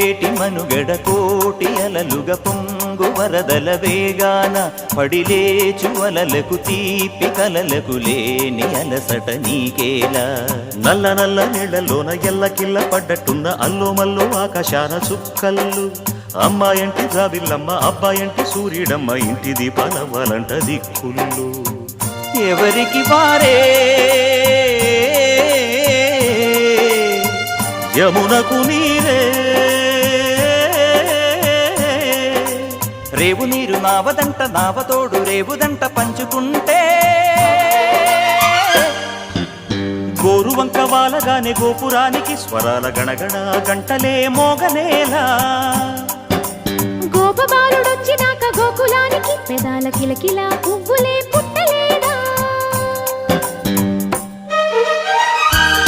పొంగేటి మనుగడ కోటి అలలుగ పొంగు వరదల వేగాన పడిలేచు అలలకు తీపి కలలకు లేని అలసట నీకేలా నల్ల నల్ల నీళ్లలోన ఎల్లకిల్ల పడ్డట్టున్న అల్లో మల్లో ఆకాశాన చుక్కల్లు అమ్మాయంటి జాబిల్లమ్మ అబ్బాయంటి సూర్యుడమ్మ ఇంటి దీపాలవ్వాలంట దిక్కుళ్ళు ఎవరికి వారే యమునకు నీరే రేవు నీరు నావదంట నావతోడు రేవుదంట పంచుకుంటే గోరువంక వాలగానే గోపురానికి స్వరాల గణగణ గంటలే మోగనేలా గోపబాలుడొచ్చినాక గోకులానికి పెదాల కిలకిలా పువ్వులే